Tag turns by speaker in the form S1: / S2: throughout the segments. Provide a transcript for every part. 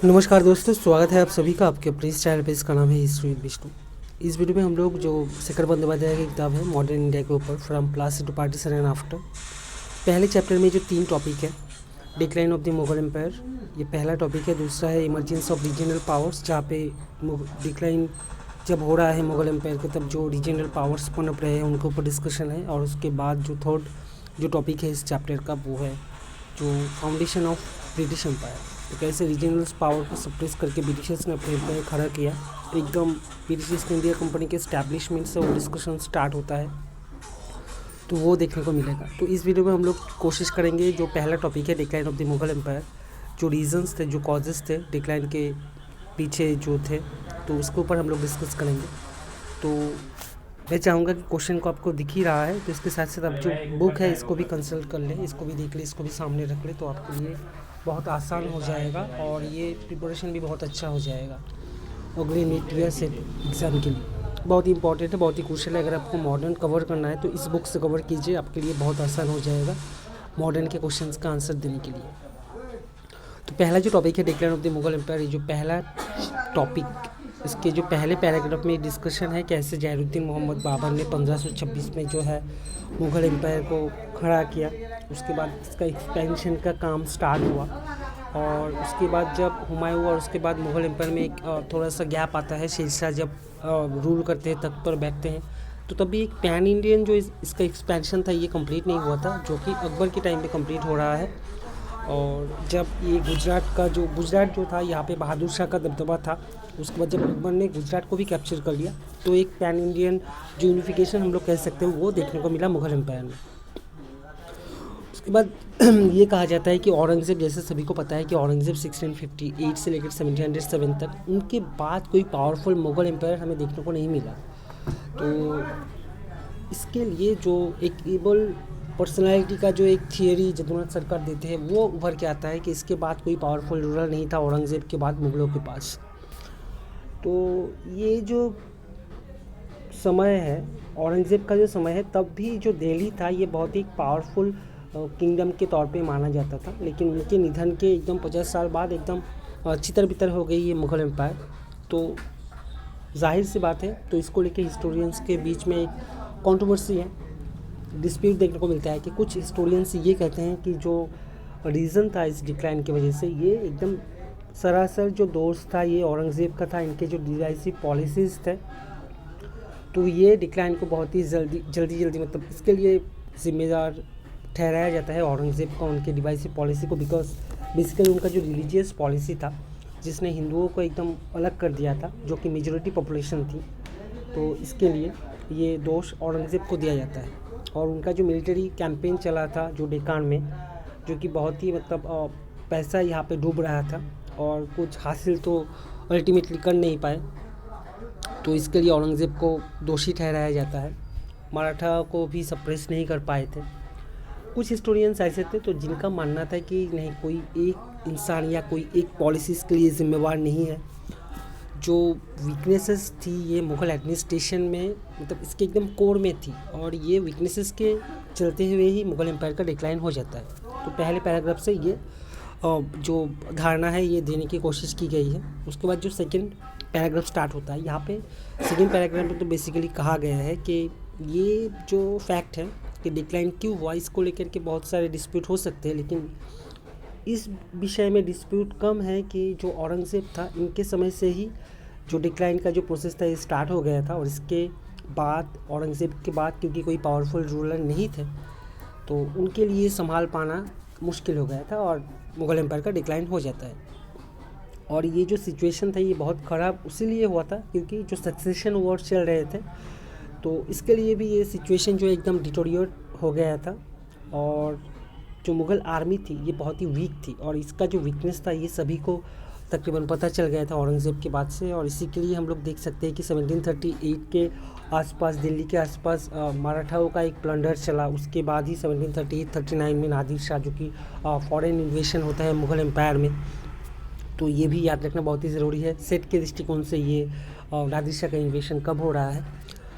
S1: नमस्कार दोस्तों, स्वागत है आप सभी का आपके अपने इस चैनल पे। इसका नाम है हिस्ट्री विद विष्णु। इस वीडियो में हम लोग जो शेखर बंदोपाध्याय की किताब है मॉडर्न इंडिया के ऊपर from Plassey to partition and after, पहले चैप्टर में जो 3 टॉपिक है, decline of the Mughal empire, ये पहला टॉपिक है। दूसरा है इमरजेंस ऑफ रीजनल पावर्स, जहाँ पे डिक्लाइन जब हो रहा है मुगल एम्पायर के तब जो रीजनल पावर्स पनप रहे हैं उनके ऊपर डिस्कशन है। और उसके बाद जो थर्ड जो टॉपिक है इस चैप्टर का वो है जो फाउंडेशन ऑफ ब्रिटिश एम्पायर, तो कैसे रीजनल पावर को सप्रेस करके ब्रिटिशर्स ने अपने एम्पायर खड़ा किया। एकदम ब्रिटिश ईस्ट इंडिया कंपनी के स्टैब्लिशमेंट से वो डिस्कशन स्टार्ट होता है, तो वो देखने को मिलेगा। तो इस वीडियो में हम लोग कोशिश करेंगे, जो पहला टॉपिक है decline of the Mughal empire, जो रीजंस थे, जो कॉजेज़ थे डिक्लाइन के पीछे जो थे, तो उसके ऊपर हम लोग डिस्कस करेंगे। तो मैं चाहूँगा कि क्वेश्चन को आपको दिख ही रहा है, तो इसके साथ साथ आप जो बुक है इसको भी कंसल्ट कर लें, इसको भी देख लें, इसको भी सामने रख लें, तो आपके लिए बहुत आसान हो जाएगा और ये प्रिपरेशन भी बहुत अच्छा हो जाएगा अगले नीट ईयर सेट एग्ज़ाम के लिए। बहुत ही इंपॉर्टेंट है, बहुत ही क्रूशियल है। अगर आपको मॉडर्न कवर करना है तो इस बुक से कवर कीजिए, आपके लिए बहुत आसान हो जाएगा मॉडर्न के क्वेश्चंस का आंसर देने के लिए। तो पहला जो टॉपिक है decline of the Mughal empire, ये जो पहला टॉपिक, इसके जो पहले पैराग्राफ में डिस्कशन है कैसे जैनुद्दीन मोहम्मद बाबर ने 1526 में जो है मुग़ल एम्पायर को खड़ा किया। उसके बाद इसका एक्सपेंशन का काम स्टार्ट हुआ और उसके बाद जब हुमायूं और उसके बाद मुग़ल एम्पायर में एक थोड़ा सा गैप आता है। शेरशाह जब रूल करते हैं, तख्त पर बैठते हैं, तो तभी एक पैन इंडियन जो इसका एक्सपेंशन था ये कंप्लीट नहीं हुआ था, जो कि अकबर के टाइम पे कंप्लीट हो रहा है। और जब ये गुजरात जो था, यहाँ पे बहादुर शाह का दबदबा था। उसके बाद जब अकबर ने गुजरात को भी कैप्चर कर लिया, तो एक पैन इंडियन जो यूनिफिकेशन हम लोग कह सकते हैं वो देखने को मिला मुग़ल एम्पायर में। उसके बाद ये कहा जाता है कि औरंगज़ेब, जैसे सभी को पता है कि औरंगज़ेब 1658 से लेकर 1707 तक, उनके बाद कोई पावरफुल मुग़ल एम्पायर हमें देखने को नहीं मिला। तो इसके लिए जो एक एबल पर्सनालिटी का जो एक थियरी जदुनाथ सरकार देते हैं वो उभर के आता है कि इसके बाद कोई पावरफुल रूलर नहीं था औरंगज़ेब के बाद मुग़लों के पास। तो ये जो समय है औरंगज़ेब का जो समय है, तब भी जो दिल्ली था ये बहुत ही पावरफुल किंगडम के तौर पे माना जाता था। लेकिन उनके निधन के एकदम 50 साल बाद एकदम चितर बितर हो गई ये मुग़ल एम्पायर। तो जाहिर सी बात है, तो इसको लेके हिस्टोरियंस के बीच में एक कंट्रोवर्सी है, डिस्प्यूट देखने को मिलता है कि कुछ हिस्टोरियंस ये कहते हैं कि जो रीज़न था इस डिक्लाइन की वजह से, ये एकदम सरासर जो दोस्त था ये औरंगज़ेब का था। इनके जो डिवाइसिव पॉलिसीज़ थे, तो ये डिक्लाइन को बहुत ही जल्दी मतलब इसके लिए ज़िम्मेदार ठहराया जाता है औरंगज़ेब का, उनके डिवाइसिव पॉलिसी को। बिकॉज बेसिकली उनका जो रिलीजियस पॉलिसी था जिसने हिंदुओं को एकदम अलग कर दिया था, जो कि मेजॉरिटी पॉपुलेशन थी, तो इसके लिए ये दोष औरंगज़ेब को दिया जाता है। और उनका जो मिलिट्री कैंपेन चला था जो डेक्कान में, जो कि बहुत ही मतलब पैसा यहाँ पे डूब रहा था और कुछ हासिल तो अल्टीमेटली कर नहीं पाए, तो इसके लिए औरंगज़ेब को दोषी ठहराया जाता है। मराठा को भी सप्रेस नहीं कर पाए थे। कुछ हिस्टोरियंस ऐसे थे तो जिनका मानना था कि नहीं, कोई एक इंसान या कोई एक पॉलिसीज़ के लिए ज़िम्मेवार नहीं है। जो वीकनेसेस थी ये मुग़ल एडमिनिस्ट्रेशन में, मतलब इसके एकदम कोर में थी, और ये वीकनेसेस के चलते हुए ही मुग़ल एम्पायर का डिक्लाइन हो जाता है। तो पहले पैराग्राफ से ये जो धारणा है ये देने की कोशिश की गई है। उसके बाद जो सेकंड पैराग्राफ स्टार्ट होता है, यहाँ पे सेकंड पैराग्राफ में तो बेसिकली कहा गया है कि ये जो फैक्ट है कि डिक्लाइन क्यों हुआ, इसको लेकर के बहुत सारे डिस्प्यूट हो सकते हैं, लेकिन इस विषय में डिस्प्यूट कम है कि जो औरंगज़ेब था इनके समय से ही जो डिक्लाइन का जो प्रोसेस था ये स्टार्ट हो गया था। और इसके बाद औरंगज़ेब के बाद क्योंकि कोई पावरफुल रूलर नहीं थे, तो उनके लिए संभाल पाना मुश्किल हो गया था और मुग़ल एम्पायर का डिक्लाइन हो जाता है। और ये जो सिचुएशन था ये बहुत ख़राब इसीलिए हुआ था क्योंकि जो सक्सेशन वॉर्स चल रहे थे, तो इसके लिए भी ये सिचुएशन जो एकदम डिटोरिएट हो गया था। और जो मुग़ल आर्मी थी ये बहुत ही वीक थी, और इसका जो वीकनेस था ये सभी को तकरीबन पता चल गया था औरंगज़ेब के बाद से। और इसी के लिए हम लोग देख सकते हैं कि 1738 के आसपास, दिल्ली के आसपास मराठाओं का एक प्लंडर चला। उसके बाद ही 1738-39 में नादिर शाह, जो कि फॉरेन इन्वेशन होता है मुग़ल एम्पायर में, तो ये भी याद रखना बहुत ही ज़रूरी है सेट के दृष्टिकोण से। ये नादिर शाह का इन्वेशन कब हो रहा है,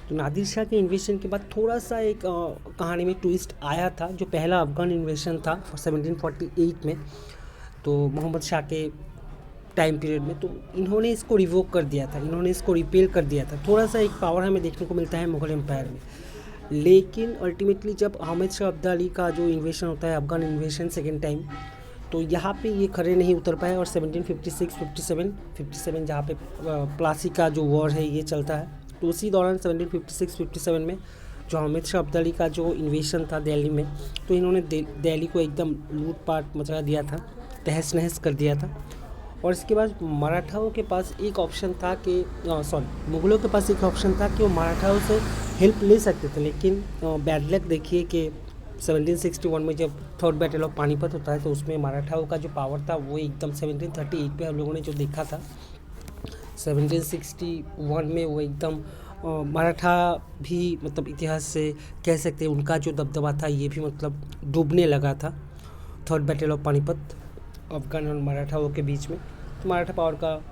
S1: तो नादिर शाह के इन्वेशन के बाद थोड़ा सा एक कहानी में ट्विस्ट आया था। जो पहला अफ़गान इन्वेशन था 1748 में, तो मोहम्मद शाह के टाइम पीरियड में, तो इन्होंने इसको रिवोक कर दिया था, इन्होंने इसको रिपेल कर दिया था। थोड़ा सा एक पावर हमें देखने को मिलता है मुग़ल एम्पायर में। लेकिन अल्टीमेटली जब हामिद शाह अब्दाली का जो इन्वेशन होता है, अफ़गान इन्वेशन सेकेंड टाइम, तो यहाँ पे ये खड़े नहीं उतर पाए और 1756-57 जहाँ पे प्लासी का जो वॉर है ये चलता है, तो उसी दौरान 1756-57 में जो हामिद शाह अब्दाली का जो इन्वेशन था दिल्ली में, तो इन्होंने दिल्ली को एकदम लूटपाट मचा दिया था, तहस नहस कर दिया था। और इसके बाद मराठाओं के पास एक ऑप्शन था कि मुग़लों के पास एक ऑप्शन था कि वो मराठाओं से हेल्प ले सकते थे, लेकिन बैड लक देखिए कि 1761 में जब थर्ड बैटल ऑफ पानीपत होता है, तो उसमें मराठाओं का जो पावर था वो एकदम 1738 पे हम लोगों ने जो देखा था, 1761 में वो एकदम मराठा भी मतलब इतिहास से कह सकते हैं उनका जो दबदबा था ये भी मतलब डूबने लगा था third battle of Panipat Afghan और मराठाओं के बीच में। तो मराठा पावर का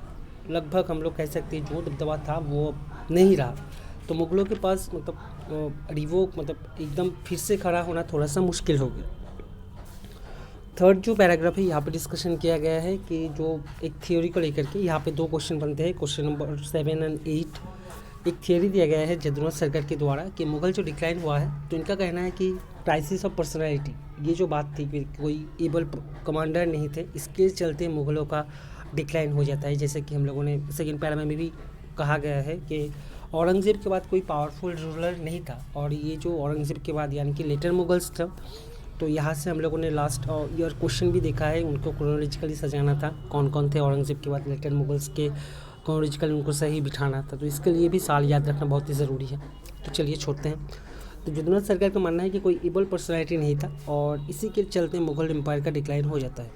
S1: लगभग हम लोग कह सकते हैं जो दबदबा था वो नहीं रहा, तो मुग़लों के पास मतलब रिवोक मतलब एकदम फिर से खड़ा होना थोड़ा सा मुश्किल हो गया। थर्ड जो पैराग्राफ है यहाँ पे डिस्कशन किया गया है कि जो एक थ्योरी को लेकर के यहाँ पे 2 क्वेश्चन बनते हैं, क्वेश्चन नंबर 7 और 8। एक थियोरी दिया गया है जदुनाथ सरकार के द्वारा कि मुग़ल जो डिक्लाइन हुआ है, तो इनका कहना है कि क्राइसिस ऑफ पर्सनैलिटी, ये जो बात थी कि कोई एबल कमांडर नहीं थे, इसके चलते मुग़लों का डिक्लाइन हो जाता है। जैसे कि हम लोगों ने सेकेंड पैरा में भी कहा गया है कि औरंगज़ेब के बाद कोई पावरफुल रूलर नहीं था, और ये जो औरंगज़ेब के बाद यानी कि लेटर मुगल्स था, तो यहाँ से हम लोगों ने लास्ट ईयर क्वेश्चन भी देखा है, उनको क्रोनोलॉजिकली सजाना था, कौन कौन थे औरंगज़ेब के बाद लेटर मुगल्स के, क्रोनोलॉजिकली उनको सही बिठाना था, तो इसके लिए भी साल याद रखना बहुत ही ज़रूरी है। तो चलिए छोड़ते हैं। तो जदुनाथ सरकार का मानना है कि कोई एबल पर्सनैलिटी नहीं था और इसी के चलते मुग़ल एम्पायर का डिक्लाइन हो जाता है।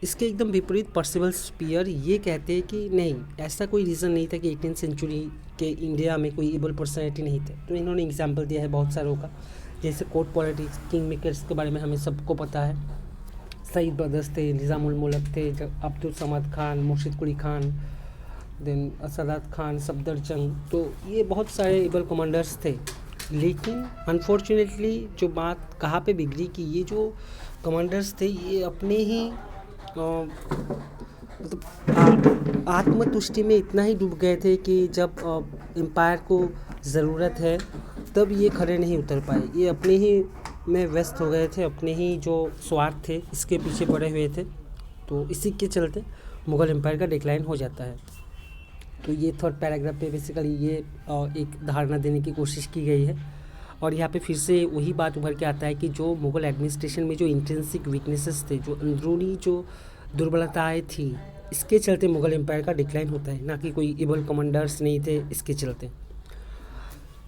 S1: इसके एकदम विपरीत पर्सिबल स्पीयर ये कहते हैं कि नहीं, ऐसा कोई रीज़न नहीं था कि 18th सेंचुरी के इंडिया में कोई एबल पर्सनैलिटी नहीं थे। तो इन्होंने एग्जाम्पल दिया है बहुत सारों का, जैसे कोर्ट पॉलिटिक्स, किंग मेकर्स के बारे में हमें सबको पता है, सईद ब्रदर्स थे, निज़ामुल मुल्क थे, अब्दुल समद खान, मुर्शिद कुली खान, देन सादात खान, सफदरजंग, तो ये बहुत सारे एबल कमांडर्स थे। लेकिन अनफॉर्चुनेटली जो बात कहाँ पे बिगड़ी कि ये जो कमांडर्स थे ये अपने ही मतलब आत्मतुष्टि में इतना ही डूब गए थे कि जब एम्पायर को ज़रूरत है तब ये खड़े नहीं उतर पाए, ये अपने ही में व्यस्त हो गए थे, अपने ही जो स्वार्थ थे इसके पीछे पड़े हुए थे। तो इसी के चलते मुग़ल एम्पायर का डिक्लाइन हो जाता है। तो ये थर्ड पैराग्राफ पे बेसिकली ये एक धारणा देने की कोशिश की गई है, और यहाँ पे फिर से वही बात उभर के आता है कि जो मुग़ल एडमिनिस्ट्रेशन में जो इंट्रिंसिक वीकनेसेस थे, जो अंदरूनी जो दुर्बलताएं थी, इसके चलते मुग़ल एम्पायर का डिक्लाइन होता है, ना कि कोई एबल कमांडर्स नहीं थे इसके चलते।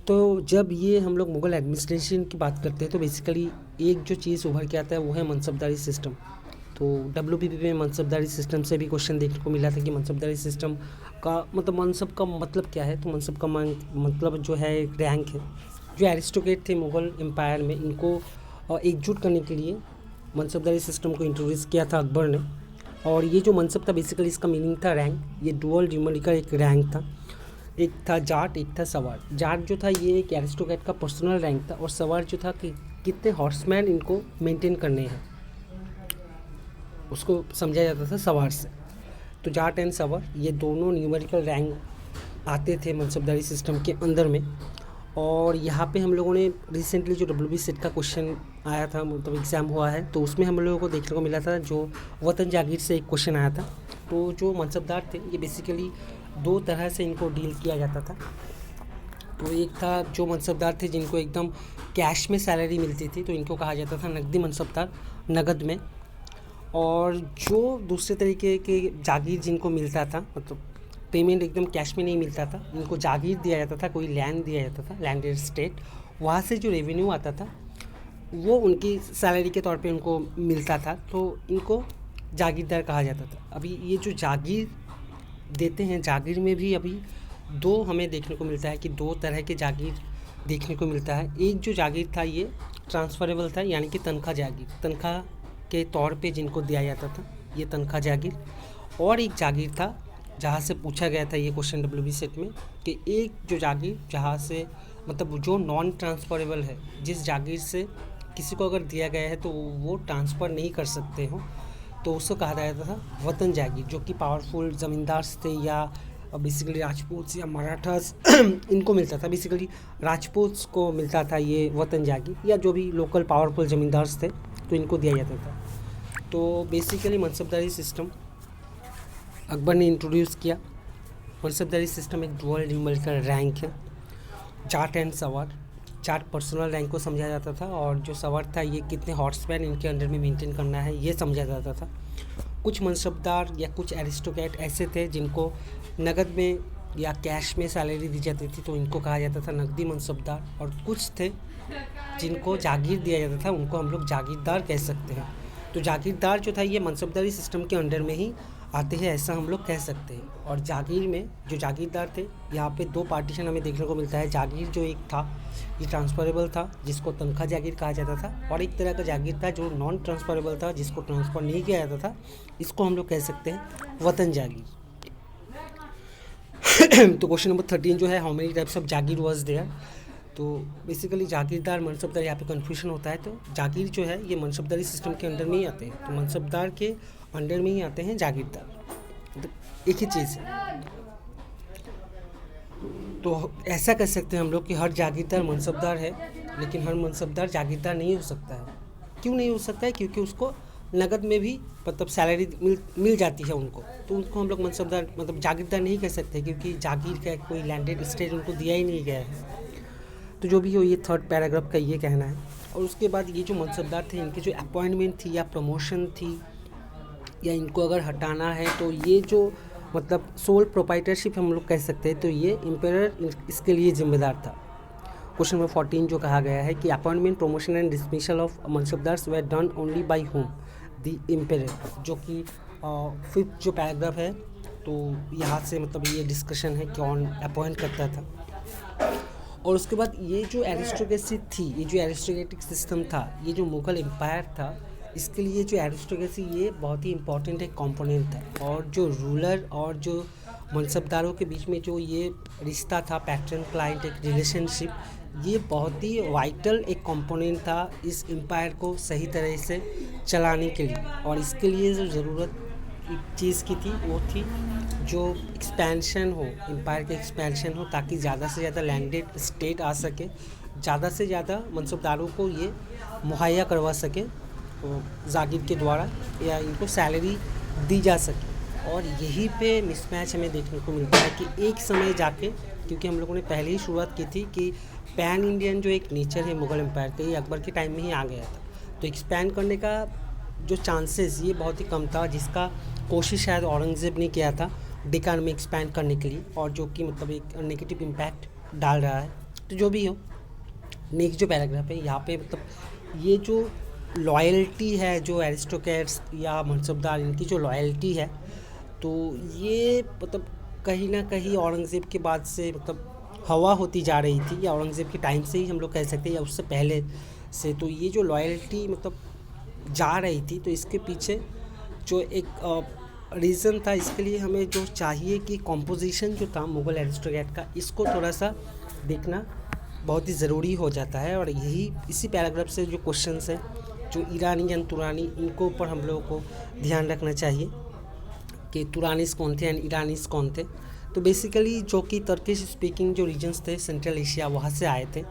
S1: तो जब ये हम लोग मुग़ल एडमिनिस्ट्रेशन की बात करते हैं तो बेसिकली एक जो चीज़ उभर के आता है वो है मनसबदारी सिस्टम। तो WBP में मनसबदारी सिस्टम से भी क्वेश्चन देखने को मिला था कि मनसबदारी सिस्टम का मतलब मनसब का मतलब क्या है। तो मनसब का मतलब जो है एक रैंक है। जो एरिस्टोक्रेट थे मुग़ल एम्पायर में, इनको एकजुट करने के लिए मनसबदारी सिस्टम को इंट्रोड्यूस किया था अकबर ने। और ये जो मनसब था बेसिकली इसका मीनिंग था रैंक, ये डुअल न्यूमेरिकल एक रैंक था, एक था जाट, एक था सवार। जाट जो था ये एक एरिस्टोक्रेट का पर्सनल रैंक था, और सवार जो था कि कितने हॉर्समैन इनको मेंटेन करने हैं उसको समझा जाता था सवार से। तो जाट एंड सवार ये दोनों न्यूमेरिकल रैंक आते थे मनसबदारी सिस्टम के अंदर में। और यहाँ पे हम लोगों ने रिसेंटली जो WB सेट का क्वेश्चन आया था, मतलब एग्ज़ाम हुआ है, तो उसमें हम लोगों को देखने को मिला था जो वतन जागीर से एक क्वेश्चन आया था। तो जो मनसबदार थे ये बेसिकली 2 तरह से इनको डील किया जाता था। तो एक था जो मनसबदार थे जिनको एकदम कैश में सैलरी मिलती थी, तो इनको कहा जाता था नकदी मनसबदार, नगद में। और जो दूसरे तरीके के जागीर जिनको मिलता था, मतलब पेमेंट एकदम कैश में नहीं मिलता था, इनको जागीर दिया जाता था, कोई लैंड दिया जाता था, लैंडेड स्टेट, वहाँ से जो रेवेन्यू आता था वो उनकी सैलरी के तौर पे उनको मिलता था, तो इनको जागीरदार कहा जाता था। अभी ये जो जागीर देते हैं, जागीर में भी अभी 2 हमें देखने को मिलता है कि 2 तरह के जागीर देखने को मिलता है। एक जो जागीर था ये ट्रांसफरेबल था, यानी कि तनख्वाह जागीर, तनख्वाह के तौर पे जिनको दिया जाता था, ये तनख्वाह जागीर। और एक जागीर था जहाँ से पूछा गया था ये क्वेश्चन WB सेट में कि एक जो जागीर जहाँ से मतलब जो नॉन ट्रांसफरेबल है, जिस जागीर से किसी को अगर दिया गया है तो वो ट्रांसफ़र नहीं कर सकते हो, तो उसको कहा जाता था वतन जागीर, जो कि पावरफुल ज़मींदार थे या बेसिकली राजपूत या मराठास इनको मिलता था। बेसिकली राजपूत को मिलता था ये वतन जागीर, या जो भी लोकल पावरफुल ज़मींदार थे तो इनको दिया जाता था। तो बेसिकली मनसबदारी सिस्टम अकबर ने इंट्रोड्यूस किया। मनसबदारी सिस्टम एक डुअल न्यूमेरिकल रैंक है, जाट एंड सवार। जाट पर्सनल रैंक को समझा जाता था, और जो सवार था ये कितने हॉर्समैन इनके अंडर में मेंटेन करना है ये समझा जाता था। कुछ मनसबदार या कुछ एरिस्टोक्रेट ऐसे थे जिनको नगद में या कैश में सैलरी दी जाती थी, तो इनको कहा जाता था नकदी मनसबदार। और कुछ थे जिनको जागीर दिया जाता था, उनको हम लोग जागीरदार कह सकते हैं। तो जागीरदार जो था ये मनसबदारी सिस्टम के अंडर में ही आते हैं, ऐसा हम लोग कह सकते हैं। और जागीर में जो जागीरदार थे, यहाँ पे दो पार्टीशन हमें देखने को मिलता है। जागीर जो एक था ये ट्रांसफरेबल था, जिसको तनख्वाह जागीर कहा जाता था, और एक तरह का जागीर था जो नॉन ट्रांसफरेबल था, जिसको ट्रांसफ़र नहीं किया जाता था, इसको हम लोग कह सकते हैं वतन जागीर। तो क्वेश्चन नंबर 13 जो है, how many types of jagir was there. तो बेसिकली जागीरदार मनसबदार यहाँ पे कन्फ्यूजन होता है। तो जागीर जो है ये मनसबदारी सिस्टम के अंडर में ही आते हैं, तो मनसबदार के अंडर में ही आते हैं जागीरदार, तो एक ही चीज़ है। तो ऐसा कह सकते हैं हम लोग कि हर जागीरदार मनसबदार है, लेकिन हर मनसबदार जागीरदार नहीं हो सकता है। क्यों नहीं हो सकता है? क्योंकि उसको नगद में भी मतलब सैलरी मिल जाती है उनको, तो उनको हम लोग मनसबदार मतलब जागीरदार नहीं कह सकते, क्योंकि जागीर का कोई लैंडेड स्टेट उनको दिया ही नहीं गया है। तो जो भी हो, ये थर्ड पैराग्राफ का ये कहना है। और उसके बाद ये जो मनसबदार थे, इनकी जो अपॉइंटमेंट थी या प्रमोशन थी, या इनको अगर हटाना है, तो ये जो मतलब सोल प्रोप्राइटरशिप हम लोग कह सकते हैं, तो ये एम्पायर इसके लिए जिम्मेदार था। क्वेश्चन नंबर 14 जो कहा गया है कि appointment, promotion and dismissal of mansabdars were done only by whom, the empire, जो कि 5th जो पैराग्राफ है, तो यहाँ से मतलब ये डिस्कशन है कौन अपॉइंट करता था। और उसके बाद ये जो एरिस्टोक्रेसी थी, ये जो एरिस्टोक्रेटिक सिस्टम था, ये जो मुगल एम्पायर था, इसके लिए जो एरिस्टोक्रेसी ये बहुत ही इंपॉर्टेंट एक कंपोनेंट था। और जो रूलर और जो मनसबदारों के बीच में जो ये रिश्ता था, पैटर्न क्लाइंट एक रिलेशनशिप, ये बहुत ही वाइटल एक कंपोनेंट था इस एम्पायर को सही तरह से चलाने के लिए। और इसके लिए जो ज़रूरत एक चीज़ की थी वो थी जो एक्सपेंशन हो, एम्पायर के एक्सपेंशन हो, ताकि ज़्यादा से ज़्यादा लैंडेड स्टेट आ सके, ज़्यादा से ज़्यादा मनसबदारों को ये मुहैया करवा सके जागीर के द्वारा, या इनको सैलरी दी जा सके। और यहीं पे मिसमैच हमें देखने को मिलता है कि एक समय जाके, क्योंकि हम लोगों ने पहले ही शुरुआत की थी कि पैन इंडियन जो एक नेचर है मुग़ल एम्पायर का, ये अकबर के टाइम में ही आ गया था। तो एक्सपैंड करने का जो चांसेस ये बहुत ही कम था, जिसका कोशिश शायद औरंगज़ेब ने किया था डेकान में एक्सपैंड करने के लिए, और जो कि मतलब एक नेगेटिव इम्पैक्ट डाल रहा है। तो जो भी हो, नेक्स्ट जो पैराग्राफ है यहाँ पे मतलब ये जो लॉयल्टी है, जो एरिस्टोक्रेट्स या मनसबदार इनकी जो लॉयल्टी है, तो ये मतलब कहीं ना कहीं औरंगज़ेब के बाद से मतलब हवा होती जा रही थी, या औरंगज़ेब के टाइम से ही हम लोग कह सकते हैं, या उससे पहले से। तो ये जो लॉयल्टी मतलब जा रही थी, तो इसके पीछे जो एक रीज़न था, इसके लिए हमें जो चाहिए कि कॉम्पोजिशन जो था मुग़ल एरिस्टोक्रेट का, इसको थोड़ा सा देखना बहुत ही ज़रूरी हो जाता है। और यही इसी पैराग्राफ से जो क्वेश्चंस हैं, जो ईरानी या तुरानी, इनको ऊपर हम लोगों को ध्यान रखना चाहिए कि तुरानीस कौन थे एंड ईरानीस कौन थे। तो बेसिकली जो कि टर्किश स्पीकिंग जो रीजन्स थे सेंट्रल एशिया, वहाँ से आए थे,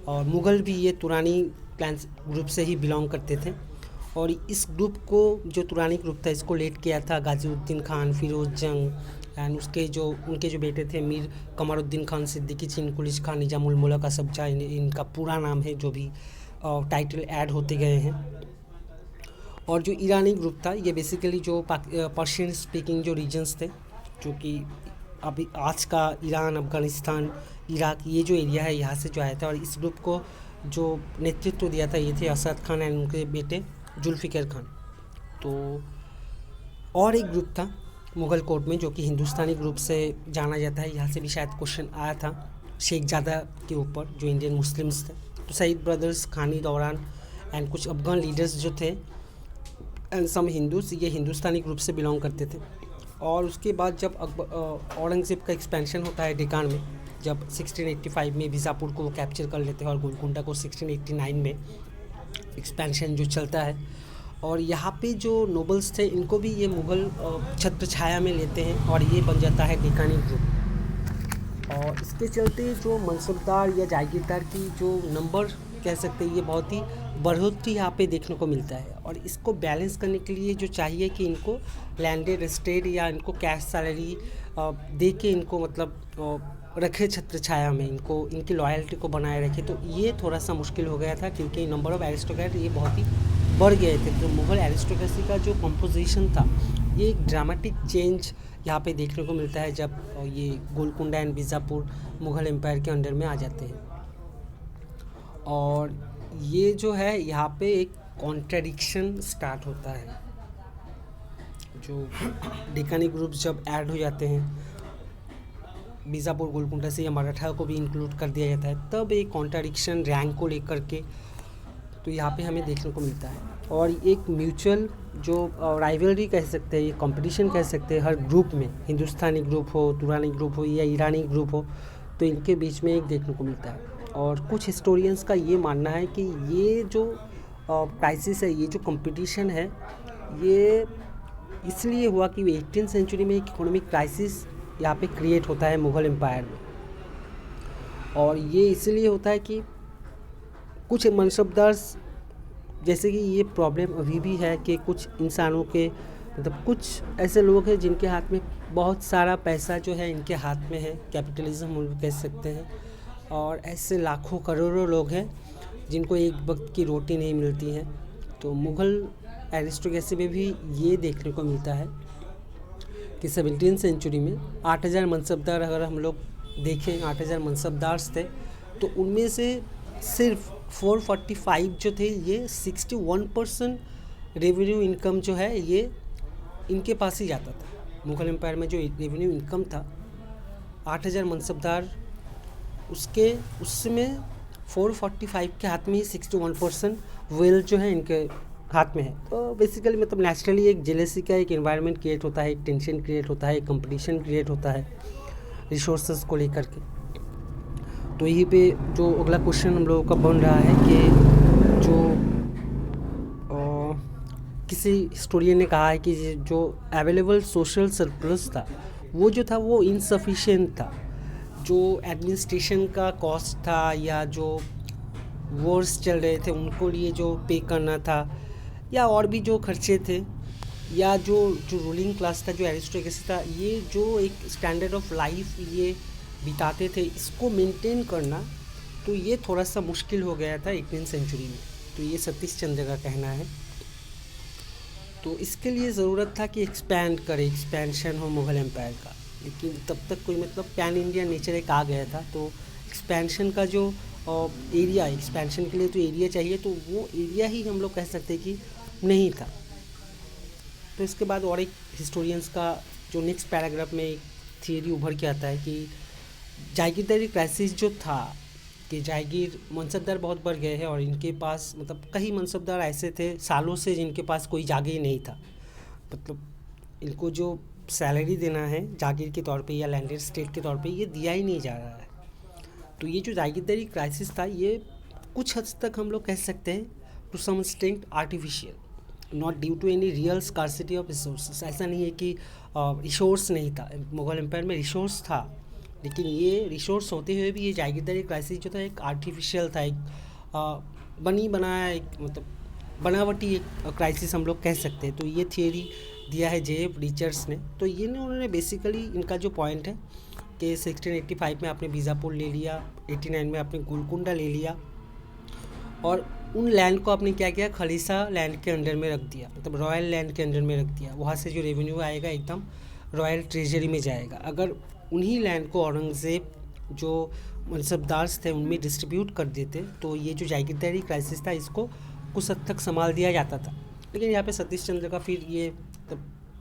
S1: और मुग़ल भी ये तुरानी प्लान्स ग्रुप से ही बिलोंग करते थे। और इस ग्रुप को, जो तुरानी ग्रुप था, इसको लीड किया था गाज़ीउद्दीन खान, फिरोज जंग, एंड उनके जो बेटे थे मीर कमरुद्दीन खान सिद्दीकी, चिनकुलिश खान, निजामुल मुल्क असफजाह, इनका पूरा नाम है, जो भी टाइटल ऐड होते गए हैं। और जो ईरानी ग्रुप था, ये बेसिकली जो पर्शियन स्पीकिंग जो रीजन्स थे, जो कि अभी आज का ईरान, अफ़गानिस्तान, इराक, ये जो एरिया है, यहाँ से जो आया था। और इस ग्रुप को जो नेतृत्व दिया था, ये थे असद खान एंड उनके बेटे जुल्फ़िकार खान। तो और एक ग्रुप था मुग़ल कोर्ट में, जो कि हिंदुस्तानी ग्रुप से जाना जाता है, यहाँ से भी शायद क्वेश्चन आया था शेखजादा के ऊपर, जो इंडियन मुस्लिम्स थे। तो सईद ब्रदर्स, खानी दौरान एंड कुछ अफगान लीडर्स जो थे एंड सम हिंदूज, ये हिंदुस्तानी ग्रुप से बिलोंग करते थे। और उसके बाद जब औरंगज़ेब का एक्सपेंशन होता है डेकान में, जब 1685 में बीजापुर को कैप्चर कर लेते हैं, और गोलकुंडा को 1689 में एक्सपेंशन जो चलता है, और यहाँ पे जो नोबल्स थे इनको भी ये मुग़ल छत्र छाया में लेते हैं और ये बन जाता है डेकानी ग्रुप। और इसके चलते जो मनसबदार या जागीरदार की जो नंबर कह सकते हैं ये बहुत ही बढ़ोतरी यहाँ पे देखने को मिलता है। और इसको बैलेंस करने के लिए जो चाहिए कि इनको लैंडेड एस्टेट या इनको कैश सैलरी दे के इनको मतलब रखे छत्र छाया में, इनको इनकी लॉयल्टी को बनाए रखे, तो ये थोड़ा सा मुश्किल हो गया था क्योंकि नंबर ऑफ़ एरिस्टोक्रेट ये बहुत ही बढ़ गए थे। तो मुग़ल एरिस्टोक्रेसी का जो कंपोजिशन था ये एक ड्रामेटिक चेंज यहाँ पे देखने को मिलता है जब ये गोलकुंडा एंड बीजापुर मुग़ल एम्पायर के अंडर में आ जाते हैं। और ये जो है यहाँ पे एक कॉन्ट्रडिक्शन स्टार्ट होता है, जो डेकानी ग्रुप्स जब ऐड हो जाते हैं बीजापुर गोलकुंडा से या मराठा को भी इंक्लूड कर दिया जाता है, तब एक कॉन्ट्रडिक्शन रैंक को लेकर के तो यहाँ पे हमें देखने को मिलता है। और एक म्यूचुअल जो राइवलरी कह सकते हैं, ये कंपटीशन कह सकते हैं हर ग्रुप में, हिंदुस्तानी ग्रुप हो, तुरानी ग्रुप हो या ईरानी ग्रुप हो, तो इनके बीच में एक देखने को मिलता है। और कुछ हिस्टोरियंस का ये मानना है कि ये जो क्राइसिस है, ये जो कंपटीशन है, ये इसलिए हुआ कि 18th सेंचुरी में एक इकोनॉमिक क्राइसिस यहाँ पे क्रिएट होता है मुग़ल एम्पायर में। और ये इसलिए होता है कि कुछ मनसबदार, जैसे कि ये प्रॉब्लम अभी भी है कि कुछ इंसानों के मतलब कुछ ऐसे लोग हैं जिनके हाथ में बहुत सारा पैसा जो है इनके हाथ में है, कैपिटलिज्म हम कह सकते हैं। और ऐसे लाखों करोड़ों लोग हैं जिनको एक वक्त की रोटी नहीं मिलती है। तो मुग़ल एरिस्टोक्रेसी में भी ये देखने को मिलता है कि 17th सेंचुरी में 8000 मनसबदार, अगर हम लोग देखें 8000 मनसबदार थे, तो उनमें से सिर्फ 445 जो थे, ये 61% रेवेन्यू इनकम जो है ये इनके पास ही जाता था। मुग़ल एम्पायर में जो रेवेन्यू इनकम था 8000 मनसबदार, उसमें 445 के हाथ में ही 61% वेल्थ जो है इनके हाथ में है। तो बेसिकली मतलब नेचुरली एक जेलेसी का एक एनवायरनमेंट क्रिएट होता है, एक टेंशन क्रिएट होता है, एक कंपटीशन क्रिएट होता है रिसोर्सेज को लेकर के। तो यहीं पे जो अगला क्वेश्चन हम लोगों का बन रहा है कि जो किसी हिस्टोरियन ने कहा है कि जो अवेलेबल सोशल सरप्लस था वो जो था वो इनसफिशिएंट था। जो एडमिनिस्ट्रेशन का कॉस्ट था या जो वॉर्स चल रहे थे उनको लिए जो पे करना था या और भी जो खर्चे थे, या जो रूलिंग क्लास था, जो एरिस्टोक्रेसी था, ये जो एक स्टैंडर्ड ऑफ लाइफ ये बिताते थे, इसको मेंटेन करना तो ये थोड़ा सा मुश्किल हो गया था 18th सेंचुरी में। तो ये सतीश चंद्र का कहना है। तो इसके लिए ज़रूरत था कि एक्सपेंशन हो मुग़ल एम्पायर का, लेकिन तब तक कोई मतलब पैन इंडिया नेचर एक आ गया था। तो एक्सपेंशन का जो एरिया, एक्सपेंशन के लिए तो एरिया चाहिए, तो वो एरिया ही हम लोग कह सकते हैं कि नहीं था। तो इसके बाद और एक हिस्टोरियंस का जो नेक्स्ट पैराग्राफ में एक थियरी उभर के आता है कि जागीरदारी क्राइसिस जो था कि जागीर मनसबदार बहुत बढ़ गए हैं और इनके पास मतलब कई मनसबदार ऐसे थे सालों से जिनके पास कोई जागीर नहीं था। मतलब इनको जो सैलरी देना है जागीर के तौर पे या लैंडेड स्टेट के तौर पे ये दिया ही नहीं जा रहा है। तो ये जो जागीरदारी क्राइसिस था ये कुछ हद तक हम लोग कह सकते हैं to some extent artificial, not due to any real scarcity of resources. ऐसा नहीं है कि रिसोर्स नहीं था, मुग़ल एम्पायर में रिसोर्स था, लेकिन ये रिसोर्स होते हुए भी ये जागीरदारी क्राइसिस जो था एक आर्टिफिशियल था, एक बनी बनाया, एक मतलब बनावटी एक क्राइसिस हम लोग कह सकते हैं। तो ये थियरी दिया है जेएफ रिचर्ड्स ने। तो ये उन्होंने बेसिकली इनका जो पॉइंट है कि 1685 में आपने बीजापुर ले लिया, 89 में आपने गोलकुंडा ले लिया और उन लैंड को आपने क्या किया, खलीसा लैंड के अंडर में रख दिया, मतलब रॉयल लैंड के अंडर में रख दिया। वहाँ से जो रेवेन्यू आएगा एकदम रॉयल ट्रेजरी में जाएगा। अगर उन्हीं लैंड को औरंगज़ेब जो मनसबदार थे उनमें डिस्ट्रीब्यूट कर देते तो ये जो जागीरदारी क्राइसिस था इसको कुछ हद तक संभाल दिया जाता था। लेकिन यहाँ पे सतीश चंद्र का फिर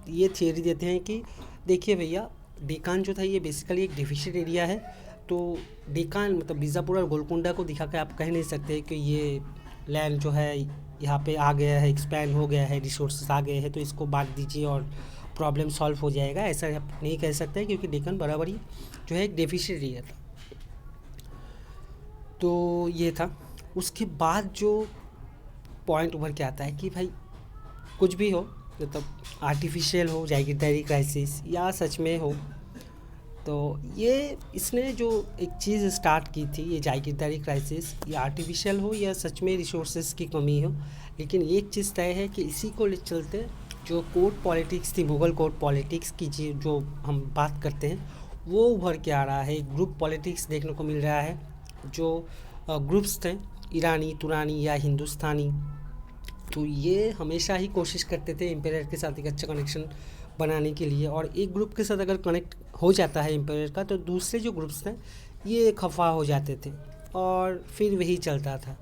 S1: ये थियरी देते हैं कि देखिए भैया, डेकान जो था ये बेसिकली एक डिफिशिएंट एरिया है। तो डेकान मतलब बीजापुर और गोलकुंडा को दिखा के आप कह नहीं सकते कि ये लैंड जो है यहाँ पे आ गया है, एक्सपैंड हो गया है, रिसोर्सेज आ गए हैं तो इसको बांट दीजिए और प्रॉब्लम सॉल्व हो जाएगा। ऐसा आप नहीं कह सकते क्योंकि डेक्कन बराबर ही जो है एक डेफिशिएंट एरिया था। तो ये था। उसके बाद जो पॉइंट उभर के आता है कि भाई कुछ भी हो, मतलब आर्टिफिशियल हो, जागीरदारी क्राइसिस, या सच में हो, तो ये इसने जो एक चीज़ स्टार्ट की थी, ये जागीरदारी क्राइसिस, ये आर्टिफिशियल हो या सच में रिसोर्सेज की कमी हो, लेकिन एक चीज़ तय है कि इसी को ले चलते जो कोर्ट पॉलिटिक्स थी, मुगल कोर्ट पॉलिटिक्स की जो हम बात करते हैं, वो उभर के आ रहा है। एक ग्रुप पॉलिटिक्स देखने को मिल रहा है। जो ग्रुप्स थे, ईरानी, तुरानी या हिंदुस्तानी, तो ये हमेशा ही कोशिश करते थे एम्पायर के साथ एक अच्छा कनेक्शन बनाने के लिए, और एक ग्रुप के साथ अगर कनेक्ट हो जाता है एम्पायर का, तो दूसरे जो ग्रुप्स थे ये खफा हो जाते थे, और फिर वही चलता था।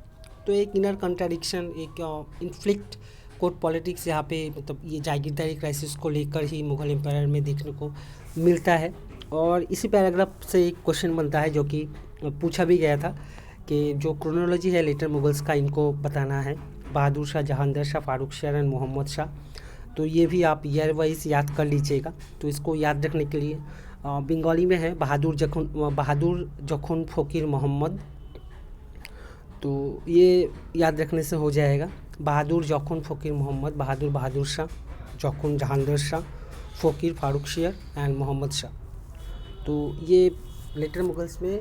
S1: तो एक इनर कंट्राडिक्शन, एक इन्फ्लिक्ट कोर्ट पॉलिटिक्स यहाँ पे, मतलब ये जागीरदारी क्राइसिस को लेकर ही मुगल एम्पायर में देखने को मिलता है। और इसी पैराग्राफ से एक क्वेश्चन बनता है जो कि पूछा भी गया था कि जो क्रोनोलॉजी है लेटर मुगल्स का, इनको बताना है। बहादुर शाह, जहांगीर शाह, फारूक शाह एंड मोहम्मद शाह। तो ये भी आप ईयर वाइज याद कर लीजिएगा। तो इसको याद रखने के लिए बंगाली में है बहादुर जखन फ़कीर मोहम्मद। तो ये याद रखने से हो जाएगा। बहादुर जखन फ़कीर मोहम्मद, बहादुर शाह, जखन जहांगीर शाह, फ़कीर फारूक शाह एंड मोहम्मद शाह। तो ये लेटर मुगल्स में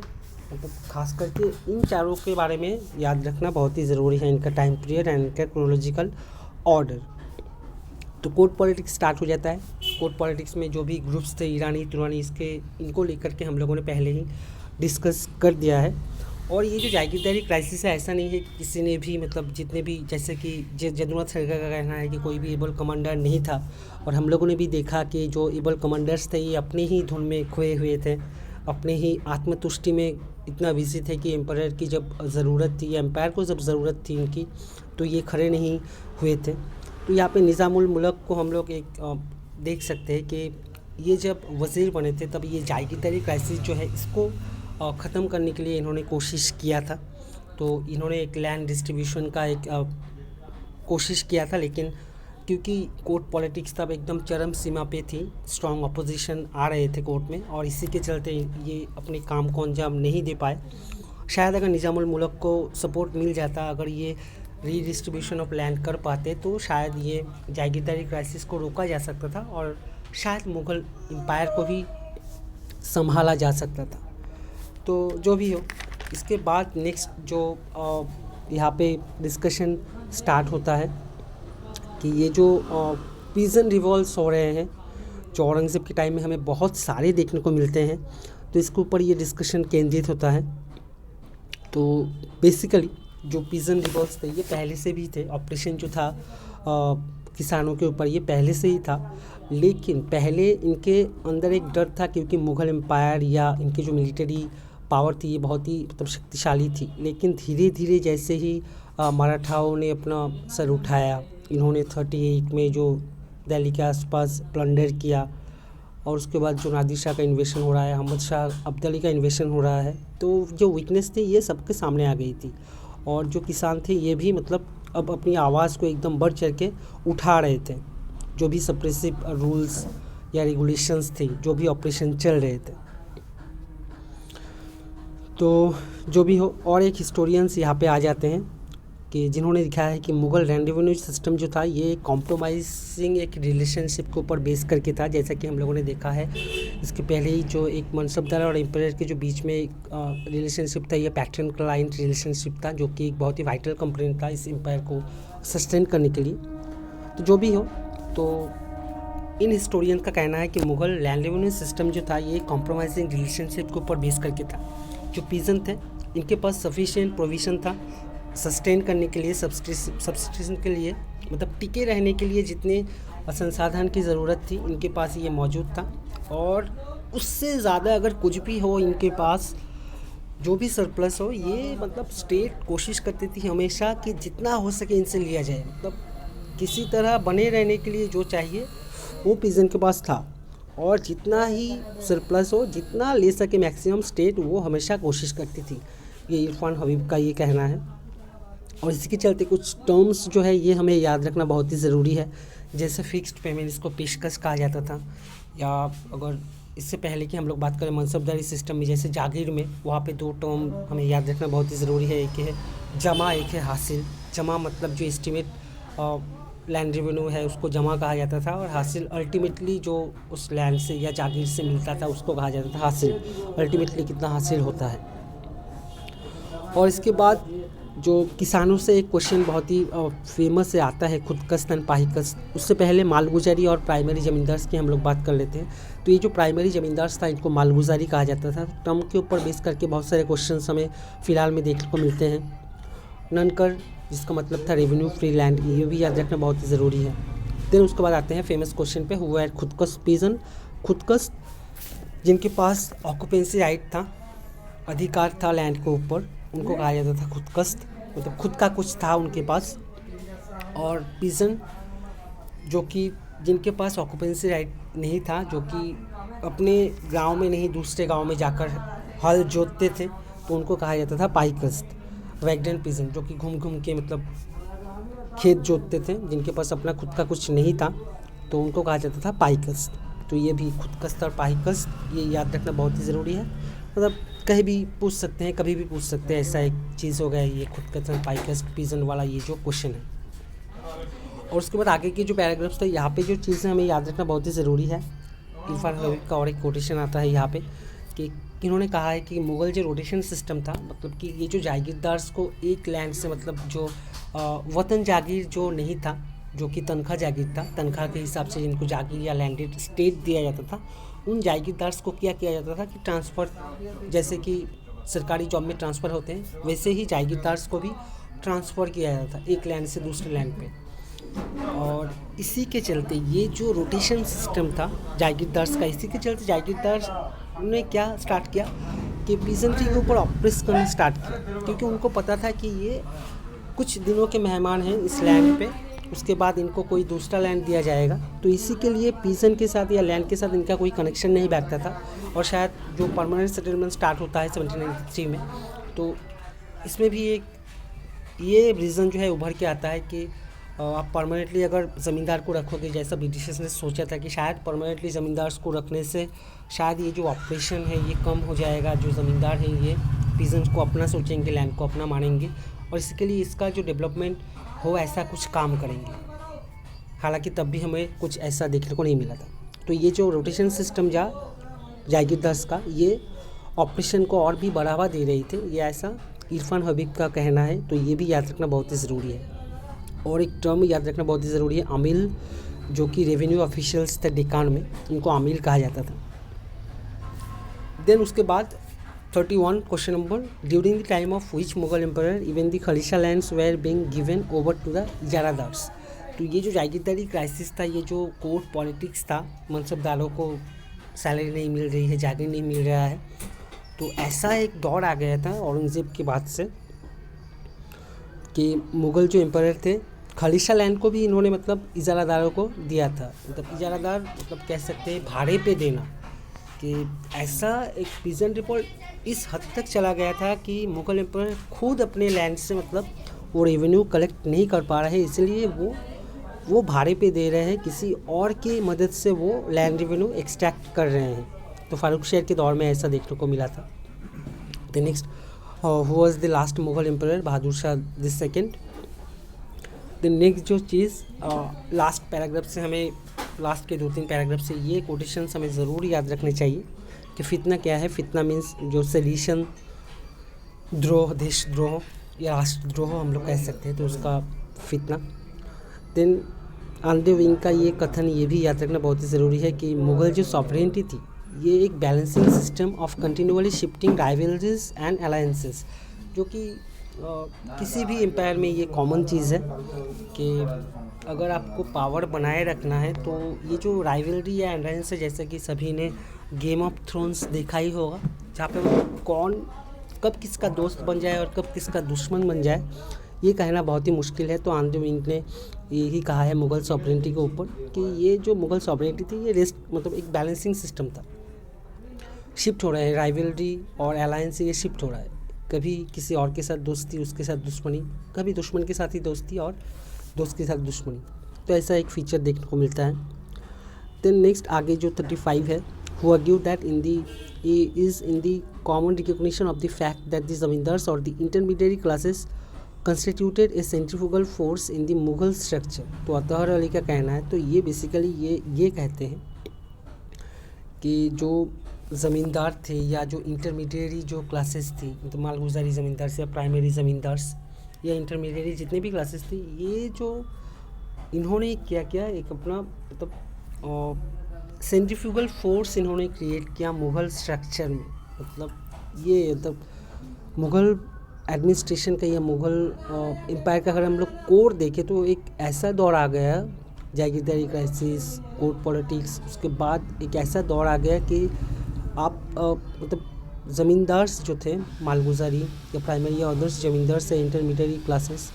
S1: मतलब खास करके इन चारों के बारे में याद रखना बहुत ही ज़रूरी है, इनका टाइम पीरियड एंड इनका क्रोनोलॉजिकल ऑर्डर। तो कोर्ट पॉलिटिक्स स्टार्ट हो जाता है। कोर्ट पॉलिटिक्स में जो भी ग्रुप्स थे, ईरानी, तुरानी, इनको लेकर के हम लोगों ने पहले ही डिस्कस कर दिया है। और ये जो जागीरदारी क्राइसिस है, ऐसा नहीं है कि किसी ने भी, मतलब जितने भी, जैसे कि जदुनाथ सरकार का कहना है कि कोई भी एबल कमांडर नहीं था, और हम लोगों ने भी देखा कि जो एबल कमांडर्स थे ये अपने ही धुन में खोए हुए थे, अपने ही आत्मतुष्टि में इतना बिजी थे कि एम्पायर की जब ज़रूरत थी, एम्पायर को जब ज़रूरत थी इनकी, तो ये खड़े नहीं हुए थे। तो यहाँ पे निज़ामुल मुल्क को हम लोग एक देख सकते हैं कि ये जब वज़ीर बने थे, तब ये जागीरदारी क्राइसिस जो है इसको ख़त्म करने के लिए इन्होंने कोशिश किया था। तो इन्होंने एक लैंड डिस्ट्रीब्यूशन का एक कोशिश किया था, लेकिन क्योंकि कोर्ट पॉलिटिक्स तब एकदम चरम सीमा पे थी, स्ट्रॉन्ग अपोजिशन आ रहे थे कोर्ट में, और इसी के चलते ये अपने काम को अंजाम नहीं दे पाए। शायद अगर निज़ामुल मुल्क को सपोर्ट मिल जाता, अगर ये रीडिस्ट्रीब्यूशन ऑफ लैंड कर पाते, तो शायद ये जागीरदारी क्राइसिस को रोका जा सकता था, और शायद मुग़ल एम्पायर को भी संभाला जा सकता था। तो जो भी हो, इसके बाद नेक्स्ट जो यहाँ पे डिस्कशन स्टार्ट होता है कि ये जो पीजन रिवॉल्ट्स हो रहे हैं, जो औरंगज़ेब के टाइम में हमें बहुत सारे देखने को मिलते हैं, तो इसके ऊपर ये डिस्कशन केंद्रित होता है। तो बेसिकली जो पीजन रिवॉल्ट्स थे ये पहले से भी थे। ऑपरेशन जो था किसानों के ऊपर, ये पहले से ही था, लेकिन पहले इनके अंदर एक डर था, क्योंकि मुग़ल एम्पायर या इनकी जो मिलिट्री पावर थी ये बहुत ही मतलब शक्तिशाली थी। लेकिन धीरे धीरे जैसे ही मराठाओं ने अपना सर उठाया, इन्होंने 38 में जो दिल्ली के आसपास प्लंडर किया, और उसके बाद जो नादिर शाह का इन्वेशन हो रहा है, अहमद शाह अब्दाली का इन्वेशन हो रहा है, तो जो वीकनेस थी ये सबके सामने आ गई थी। और जो किसान थे ये भी मतलब अब अपनी आवाज़ को एकदम बढ़ चढ़ के उठा रहे थे। जो भी सप्रेसिव रूल्स या रेगुलेशंस थी, जो भी ऑपरेशन चल रहे थे। तो जो भी हो, और एक हिस्टोरियंस यहाँ पे आ जाते हैं कि जिन्होंने लिखा है कि मुग़ल लैंड रेवेन्यू सिस्टम जो था ये कॉम्प्रोमाइजिंग एक रिलेशनशिप के ऊपर बेस करके था। जैसा कि हम लोगों ने देखा है, इसके पहले ही जो एक मनसबदार और एम्पायर के जो बीच में एक रिलेशनशिप था, ये पैटर्न क्लाइंट रिलेशनशिप था, जो कि एक बहुत ही वाइटल कंपोनेंट था इस एम्पायर को सस्टेन करने के लिए। तो जो भी हो, तो इन हिस्टोरियन का कहना है कि मुग़ल लैंड रेवेन्यू सिस्टम जो था ये कॉम्प्रोमाइजिंग रिलेशनशिप के ऊपर बेस करके था। जो पीजन थे इनके पास सफिशिएंट प्रोविज़न था सस्टेन करने के लिए, सब्सिस्टेंस के लिए, मतलब टिके रहने के लिए जितने संसाधन की ज़रूरत थी इनके पास ये मौजूद था। और उससे ज़्यादा अगर कुछ भी हो इनके पास, जो भी सरप्लस हो, ये मतलब स्टेट कोशिश करती थी हमेशा कि जितना हो सके इनसे लिया जाए। मतलब किसी तरह बने रहने के लिए जो चाहिए वो पीजन के पास था, और जितना ही सरप्लस हो, जितना ले सके मैक्सिमम स्टेट, वो हमेशा कोशिश करती थी। ये इरफान हबीब का ये कहना है। और इसके चलते कुछ टर्म्स जो है ये हमें याद रखना बहुत ही ज़रूरी है। जैसे फिक्स्ड पेमेंट, इसको पेशकश कहा जाता था, या अगर इससे पहले कि हम लोग बात करें मनसबदारी सिस्टम में, जैसे जागीर में, वहाँ पे दो टर्म हमें याद रखना बहुत ही ज़रूरी है। एक है जमा, एक है हासिल। जमा मतलब जो एस्टिमेट लैंड रेवेन्यू है उसको जमा कहा जाता था, और हासिल अल्टीमेटली जो उस लैंड से या जागीर से मिलता था उसको कहा जाता था हासिल। अल्टीमेटली कितना हासिल होता है। और इसके बाद जो किसानों से एक क्वेश्चन बहुत ही फेमस है आता है, खुदकस्त एंड पाहीकस्त। उससे पहले मालगुजारी और प्राइमरी ज़मींदार्स की हम लोग बात कर लेते हैं। तो ये जो प्राइमरी ज़मींदार्स था इनको मालगुजारी कहा जाता था। टर्म के ऊपर बेस करके बहुत सारे क्वेश्चंस हमें फ़िलहाल में देखने को मिलते हैं। ननकर, जिसका मतलब था रेवेन्यू फ्री लैंड, ये भी याद रखना बहुत ही ज़रूरी है। देन उसके बाद आते हैं फेमस क्वेश्चन पे, हुआ है खुदकस्त पीजन। खुदकस्त जिनके पास ऑक्यूपेंसी राइट था, अधिकार था लैंड के ऊपर, उनको कहा जाता था खुदकस्त, मतलब खुद का कुछ था उनके पास। और पीजन जो कि जिनके पास ऑक्यूपेंसी राइट नहीं था, जो कि अपने गांव में नहीं दूसरे गांव में जाकर हल जोतते थे, तो उनको कहा जाता था पाहीकस्त। वैगडेंट पीजन जो कि घूम घूम के मतलब खेत जोतते थे, जिनके पास अपना खुद का कुछ नहीं था, तो उनको कहा जाता था पाहीकस्त। तो ये भी खुदकस्त और पाहीकस्त ये याद रखना बहुत ही ज़रूरी है। मतलब कहीं भी पूछ सकते हैं, कभी भी पूछ सकते हैं, ऐसा एक चीज़ हो गया ये खुदकस्त और पाहीकस्त पीजन वाला ये जो क्वेश्चन है। और उसके बाद आगे के जो पैराग्राफ्स थे, यहाँ पे जो चीज़ें हमें याद रखना बहुत ही ज़रूरी है। इरफान हबीब का और एक कोटेशन आता है यहाँ पे कि इन्होंने कहा है कि मुग़ल जो रोटेशन सिस्टम था, मतलब कि ये जो जागीरदार्स को एक लैंड से, मतलब जो वतन जागीर जो नहीं था, जो कि तनख्वाह जागीर था, तनख्वाह के हिसाब से जिनको जागीर या लैंडेड स्टेट दिया जाता था, उन जागीरदार्स को क्या किया जाता था कि ट्रांसफ़र, जैसे कि सरकारी जॉब में ट्रांसफ़र होते हैं, वैसे ही जागीरदार्स को भी ट्रांसफ़र किया जाता था एक लैंड से दूसरे लैंड पे। और इसी के चलते ये जो रोटेशन सिस्टम था जागीरदार्स का, इसी के चलते जागीरदार ने क्या स्टार्ट किया कि पीजेंट्री के ऊपर ऑप्रेस करना स्टार्ट किया, क्योंकि उनको पता था कि ये कुछ दिनों के मेहमान हैं इस लैंड पे, उसके बाद इनको कोई दूसरा लैंड दिया जाएगा। तो इसी के लिए पीजन के साथ या लैंड के साथ इनका कोई कनेक्शन नहीं बैठता था। और शायद जो परमानेंट सेटलमेंट स्टार्ट होता है 1793 में, तो इसमें भी एक ये रीज़न जो है उभर के आता है कि आप परमानेंटली अगर ज़मींदार को रखोगे, जैसा ब्रिटिशर्स ने सोचा था कि शायद परमानेंटली ज़मींदार को रखने से शायद ये जो ऑपरेशन है ये कम हो जाएगा, जो ज़मींदार हैं ये पीजेंट्स को अपना सोचेंगे, लैंड को अपना मानेंगे, और इसके लिए इसका जो डेवलपमेंट हो ऐसा कुछ काम करेंगे। हालांकि तब भी हमें कुछ ऐसा देखने को नहीं मिला था। तो ये जो रोटेशन सिस्टम जागीरदार्स का, ये ऑपरेशन को और भी बढ़ावा दे रही थे, ये ऐसा इरफान हबीब का कहना है। तो ये भी याद रखना बहुत ही ज़रूरी है। और एक टर्म याद रखना बहुत ही ज़रूरी है, अमील, जो कि रेवेन्यू ऑफिशियल्स थे डेकान में, इनको अमील कहा जाता था। देन उसके बाद 31 question number, during the time of which Mughal emperor even the khalisa lands were being given over to the ijaradars. तो ये जो जागीरदारी क्राइसिस था, ये जो कोर्ट पॉलिटिक्स था, मनसबदारों को सैलरी नहीं मिल रही है, जागीर नहीं मिल रहा है, तो ऐसा एक दौर आ गया था औरंगज़ेब के बाद से कि मुग़ल जो एम्परर थे, खलीशा लैंड को भी इन्होंने मतलब इजारादारों को दिया था। मतलब इजारादार मतलब कह सकते हैं भाड़े पे देना, कि ऐसा एक पीजेंट रिपोर्ट इस हद तक चला गया था कि मुग़ल एम्परर खुद अपने लैंड से मतलब वो रेवेन्यू कलेक्ट नहीं कर पा रहे, इसलिए वो भाड़े पे दे रहे हैं, किसी और की मदद से वो लैंड रेवेन्यू एक्सट्रैक्ट कर रहे हैं। तो फारूक शेर के दौर में ऐसा देखने को मिला था। The next, who was the last Mughal emperor, Bahadur Shah the second. The next जो चीज़ लास्ट पैराग्राफ से हमें, लास्ट के 2-3 पैराग्राफ से ये कोटेशंस हमें ज़रूर याद रखने चाहिए कि फितना क्या है। फितना मीन्स जो सेडिशन, द्रोह, देशद्रोह या राष्ट्रद्रोह हम लोग कह सकते हैं, तो उसका फितना। देन आंदे विंग का ये कथन ये भी याद रखना बहुत ही ज़रूरी है कि मुग़ल जो सॉवरेनिटी थी, ये एक balancing system of continually shifting rivalries and alliances, जो कि किसी भी एम्पायर में ये कॉमन चीज़ है कि अगर आपको पावर बनाए रखना है तो ये जो राइवलरी या अलायंस है, जैसे कि सभी ने गेम ऑफ थ्रोन्स देखा ही होगा, जहाँ पे कौन कब किसका दोस्त बन जाए और कब किसका दुश्मन बन जाए, ये कहना बहुत ही मुश्किल है। तो आंद्रे विंग ने यही कहा है मुग़ल सॉवरेनिटी के ऊपर कि ये जो मुग़ल सॉवरेनिटी थी ये रेस्ट मतलब एक बैलेंसिंग सिस्टम था, शिफ्ट हो रहा है, राइवलरी और अलायंस ये शिफ्ट हो रहा है, कभी किसी और के साथ दोस्ती, उसके साथ दुश्मनी, कभी दुश्मन के साथ ही दोस्ती और दोस्त के साथ दुश्मनी, तो ऐसा एक फीचर देखने को मिलता है। देन नेक्स्ट आगे जो 35 है, who argue that is in the common recognition of the fact that the zamindars or the intermediary classes constituted A centrifugal force in the Mughal structure. तो अतहर अली का कहना है, तो ये बेसिकली ये कहते हैं कि जो ज़मींदार थे या जो इंटरमीडिएरी जो क्लासेस थी, मतलब मालगुजारी ज़मींदार या प्राइमरी ज़मींदार्स या इंटरमीडिएरी जितने भी क्लासेस थी, ये जो इन्होंने क्या किया, एक अपना मतलब सेंट्रीफ्यूगल फोर्स इन्होंने क्रिएट किया मुग़ल स्ट्रक्चर में। मतलब ये मतलब मुग़ल एडमिनिस्ट्रेशन का या मुग़ल एम्पायर का अगर हम लोग कोर देखें तो एक ऐसा दौर आ गया, जागीरदारी क्राइसिस, कोर्ट पॉलिटिक्स, उसके बाद एक ऐसा दौर आ गया कि आप मतलब ज़मींदार्स जो थे मालगुजारी या प्राइमरी या अदर्स ज़मींदार्स या इंटरमीडिएट क्लासेस,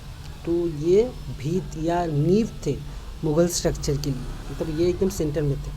S1: तो ये भीत या नींव थे मुग़ल स्ट्रक्चर के लिए, मतलब ये एकदम सेंटर में थे।